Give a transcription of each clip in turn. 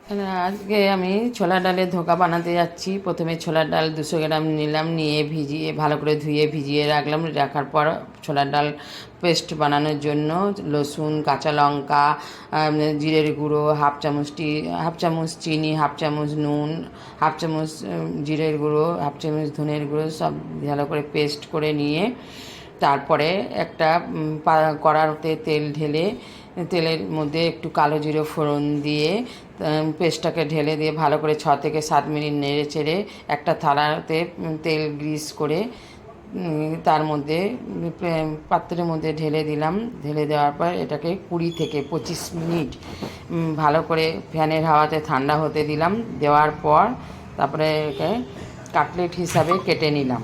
আজকে আমি ছোলার ডালের ধোকা বানাতে যাচ্ছি। প্রথমে ছোলার ডাল 200 গ্রাম নিলাম, নিয়ে ভিজিয়ে ভালো করে ধুয়ে ভিজিয়ে রাখলাম। রাখার পর ছোলার ডাল পেস্ট বানানোর জন্য লসুন, কাঁচা লঙ্কা, জিরের গুঁড়ো, হাফ চামচ চিনি, হাফ চামচ নুন, হাফ চামচ জিরের গুঁড়ো, হাফ চামচ ধনের গুঁড়ো সব ভালো করে পেস্ট করে নিয়ে তারপরে একটা কড়াতে তেল ঢেলে তেলের মধ্যে একটু কালো জিরে ফোড়ন দিয়ে পেস্টটাকে ঢেলে দিয়ে ভালো করে 6 থেকে 7 মিনিট নেড়ে চেড়ে একটা থালাতে তেল গ্রিস করে তার মধ্যে পাত্রের মধ্যে ঢেলে দিলাম। ঢেলে দেওয়ার পর এটাকে 20 থেকে 25 মিনিট ভালো করে ফ্যানের হাওয়াতে ঠান্ডা হতে দিলাম। দেওয়ার পর তারপরে একে কাটলেট হিসাবে কেটে নিলাম।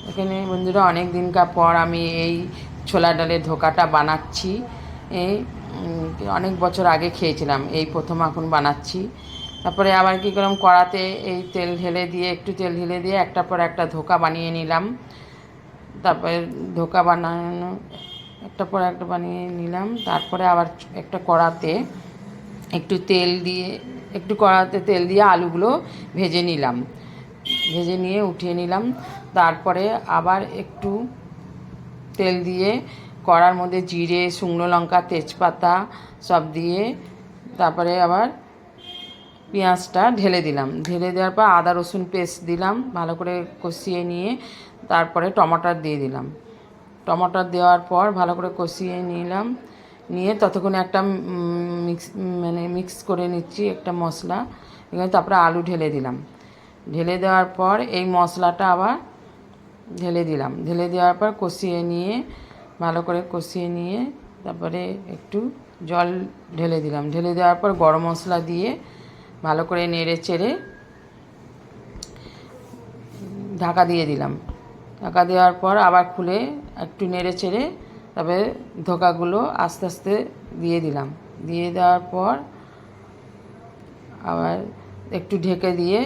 এখানে বন্ধুরা অনেক দিনকার পর আমি এই ছোলা ডালের ধোকাটা বানাচ্ছি। এই অনেক বছর আগে খেয়েছিলাম, এই প্রথম এখন বানাচ্ছি। তারপরে আবার কী করলাম, কড়াতে এই একটু তেল ঢেলে দিয়ে একটার পর একটা ধোকা বানিয়ে নিলাম। তারপরে ধোকা বানানো একটার পর একটা বানিয়ে নিলাম। তারপরে আবার একটা কড়াতে তেল দিয়ে আলুগুলো ভেজে নিয়ে উঠিয়ে নিলাম। তারপরে আবার একটু তেল দিয়ে কড়ার মধ্যে জিরে, শুকনো লঙ্কা, তেজপাতা সব দিয়ে তারপরে আবার পেঁয়াজটা ঢেলে দিলাম। ঢেলে দেওয়ার পর আদা রসুন পেস্ট দিলাম, ভালো করে কষিয়ে নিয়ে তারপরে টমাটার দিয়ে দিলাম। টমাটার দেওয়ার পর ভালো করে কষিয়ে নিয়ে ততক্ষণে একটা মিক্স করে নিচ্ছি একটা মশলা। এখানে তারপরে আলু ঢেলে দিলাম। ঢেলে দেওয়ার পর এই মশলাটা আবার ঢেলে দেওয়ার পর ভালো করে কষিয়ে নিয়ে তারপরে একটু জল ঢেলে দিলাম। ঢেলে দেওয়ার পর গরম মশলা দিয়ে ভালো করে নেড়ে চেড়ে ঢাকা দিয়ে দিলাম। ঢাকা দেওয়ার পর আবার খুলে একটু নেড়ে চেড়ে তারপরে ধোকাগুলো আস্তে আস্তে দিয়ে দিলাম। দিয়ে দেওয়ার পর আবার একটু ঢেকে দিয়ে